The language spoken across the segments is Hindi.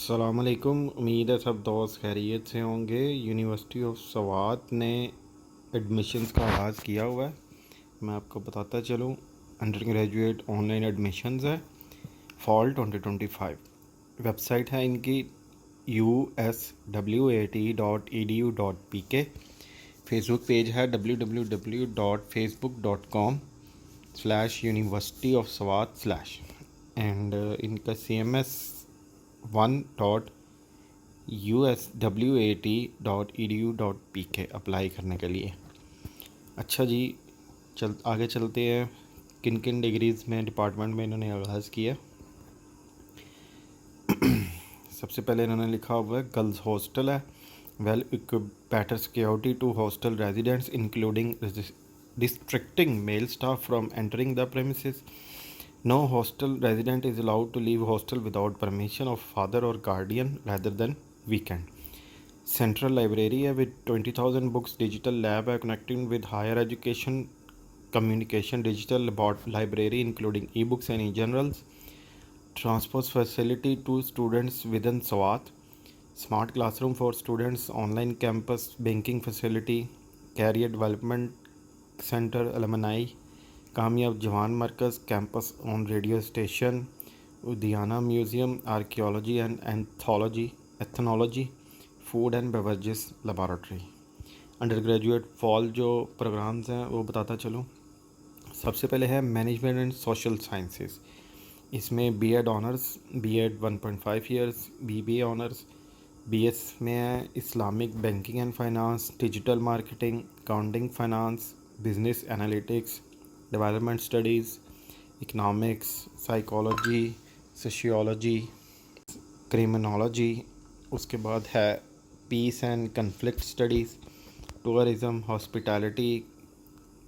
अस्सलामुअलैकुम। उम्मीद है सब दोस्त खैरियत से होंगे। यूनिवर्सिटी ऑफ सवात ने एडमिशन्स का आगाज़ किया हुआ है। मैं आपको बताता चलूँ, अंडर ग्रेजुएट ऑनलाइन एडमिशन्स है फॉल 2025। वेबसाइट है इनकी uswat.edu.pk। फेसबुक पेज है www.facebook.com/university of Swat/ एंड इनका CMS 1.uswat.edu.pk अप्लाई करने के लिए। अच्छा जी, आगे चलते हैं। किन किन डिग्रीज़ में डिपार्टमेंट में इन्होंने आगाज़ किया। सबसे पहले इन्होंने लिखा हुआ है गर्ल्स हॉस्टल है, well equipped better security to hostel residents including restricting male staff from entering the premises. No hostel resident is allowed to leave hostel without permission of father or guardian rather than weekend. Central library है with 20,000 books. Digital lab है connecting with higher education communication digital library including e-books and e-journals. Transport facility to students within Swat. Smart classroom for students, online campus banking facility, career development center, alumni, Kamyab Jawan Markaz, campus on radio station, उद्याना museum, archaeology and ethnology, food and beverages laboratory. Under graduate fall जो प्रोग्राम्स हैं वो बताता चलूँ। सबसे पहले है मैनेजमेंट एंड सोशल साइंसेस। इसमें BEd honours, BEd 1.5 years, BBA honours, BS में है Islamic banking and finance, digital marketing, accounting finance, business analytics, development studies, economics, psychology, sociology, criminology. उसके बाद है peace and conflict studies, tourism, hospitality,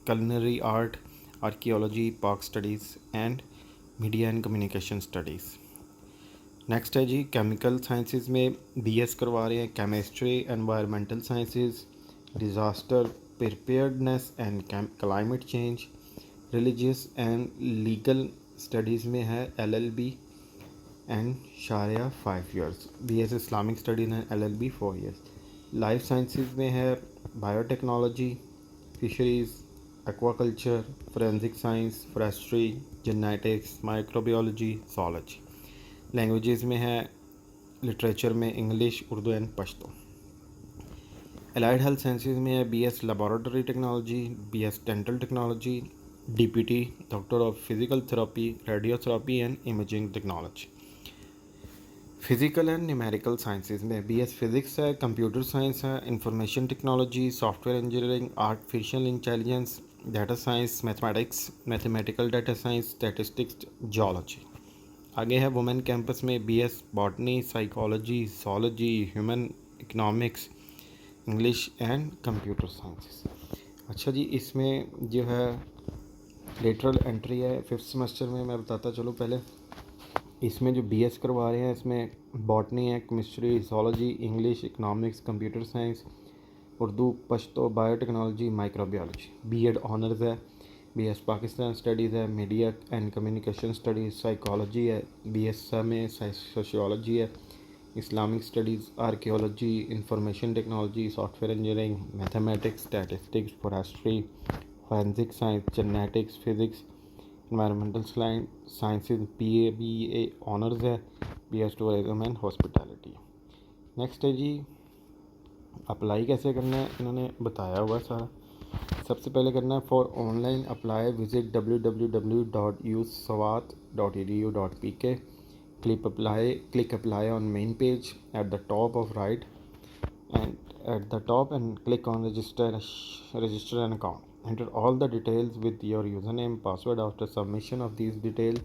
culinary art, archaeology, park studies and media and communication studies. Next है जी केमिकल साइंसेस में बीएस करवा रहे हैं chemistry, environmental sciences, disaster preparedness and climate change. Religious and legal studies में है LLB and sharia 5 years, BS Islamic studies and LLB 4 years. Life sciences में है biotechnology, fisheries, aquaculture, forensic science, forestry, genetics, microbiology, zoology। Languages में है लिटरेचर में English, Urdu and Pashto. Allied health sciences में है BS laboratory technology, BS dental technology, DPT doctor of physical therapy, radiotherapy and imaging technology. Physical and numerical sciences में बीएस फिजिक्स है, कंप्यूटर साइंस है, information technology, software engineering, artificial intelligence, data science, mathematics, mathematical data science, statistics, geology. आगे है वुमेन कैंपस में BS botany, psychology, zoology, human economics, English and computer sciences. अच्छा जी, इसमें जो है लेटरल एंट्री है 5th सेमेस्टर में। मैं बताता चलूँ पहले। इसमें जो बीएस करवा रहे हैं इसमें बॉटनी है, chemistry, zoology, English, economics, computer science, Urdu, Pashto, biotechnology, microbiology. BEd honours है, बीएस पाकिस्तान स्टडीज़ है, media and communication studies, psychology है, बीएस में सोशियोलॉजी है, Islamic studies, archaeology, information technology, software engineering, mathematics, statistics, forestry, forensic science, genetics, physics, environmental sciences. BA honours है, BS tourism and hospitality. Next है जी अप्लाई कैसे करना है, इन्होंने बताया हुआ सारा। सबसे पहले करना है for online apply visit www.uswat.edu.pk। click apply on main page at the top of right and at the top and click on register an account. Enter all the details with your username, password. After submission of these details,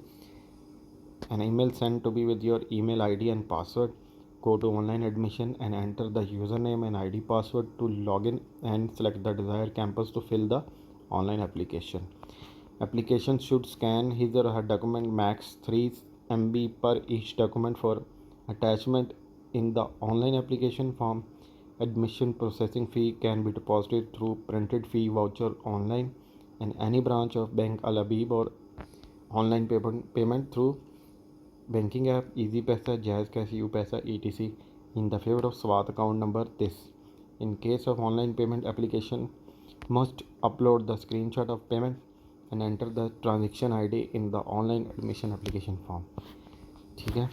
an email sent to be with your email ID and password. Go to online admission and enter the username and ID password to login and select the desired campus to fill the online application. Application should scan his or her document max 3 MB per each document for attachment in the online application form. Admission processing fee can be deposited through printed fee voucher online in any branch of Bank Al Habib or online payment through banking app, Easy Paisa, Jazz Cash, U-Paisa, etc. in the favor of Swat account number this. In case of online payment application, must upload the screenshot of payment and enter the transaction ID in the online admission application form. ठीक है.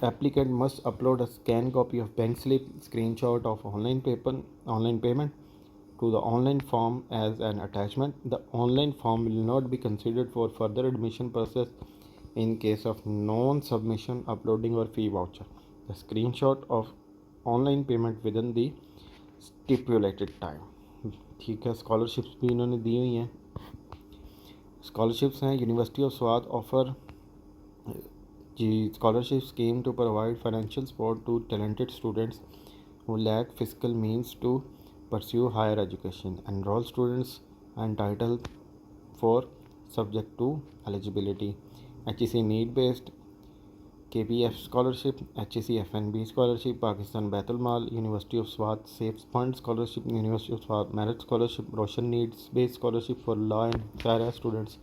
Applicant must upload a scanned copy of bank slip, screenshot of online payment to the online form as an attachment. The online form will not be considered for further admission process in case of non-submission, uploading or fee voucher. The screenshot of online payment within the stipulated time. ठीक है. स्कॉलरशिप्स भी इन्होंने दी हुई हैं. स्कॉलरशिप्स हैं. University of Swat offer the scholarship scheme to provide financial support to talented students who lack fiscal means to pursue higher education. Enrolled students are entitled for subject to eligibility. HEC need based, KPF scholarship, HEC FNB scholarship, Pakistan Baitul Mal, University of Swat Safe Fund scholarship, University of Swat Merit scholarship, Roshan needs based scholarship for law and Syria students,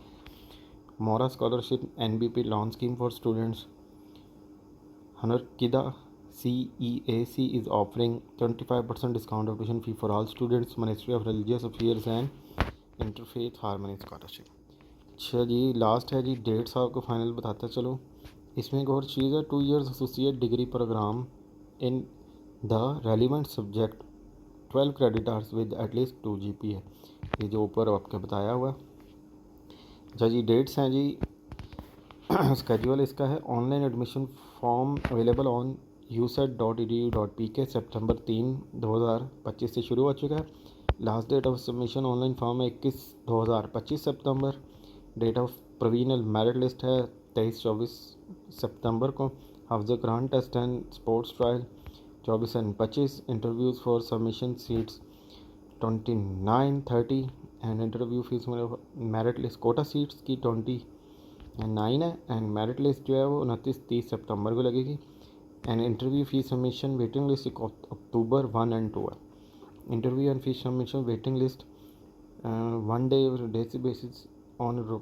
Mora scholarship, NBP loan scheme for students. Hanarkida CEAC is offering 25% discount of tuition fee for all students. Ministry of Religious Affairs and Interfaith Harmony scholarship. अच्छा जी, लास्ट है जी डेट्स आपको फाइनल बताता चलो. इसमें एक और चीज़ है, 2 years associate degree programme in the relevant subject 12 credit hours with at least 2 GPA. ये जो ऊपर आपको बताया हुआ है. अच्छा जी, डेट्स हैं जी. स्केड्यूल इसका है. Online admission form available on uset.edu.pk सितंबर 3, 2025 से शुरू हो चुका है. Last date of submission online form है 21/2025 सितंबर. Date of provisional merit list है 23-24 सितंबर को. हाफ्ज कुरान टेस्ट एंड स्पोर्ट्स ट्रायल 24 और 25. Interviews for submission seats 29-30 and interview fees merit list quota seats की 29 है एंड मेरिट लिस्ट जो है वो 29-30 सितंबर को लगेगी. And interview fees submission waiting list October 1 और 2 है. Interview and fees submission waiting list 1 day basis on.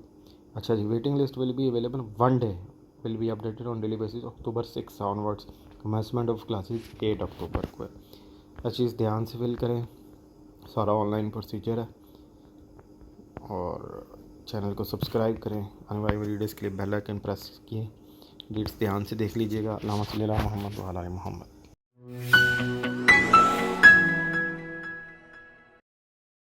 अच्छा जी, waiting list will be available 1 day, will be updated on daily basis October 6 onwards. Commencement of classes 8 October को है. हर चीज़ ध्यान से फिल करें. सारा ऑनलाइन प्रोसीजर है. और चैनल को सब्सक्राइब करें. आने वाली वीडियोज़ के लिए बेल आइकन प्रेस किए. डेट्स ध्यान से देख लीजिएगा. अल्लाहुम्मा सल्ली अला मुहम्मद व अला आलि मुहम्मद.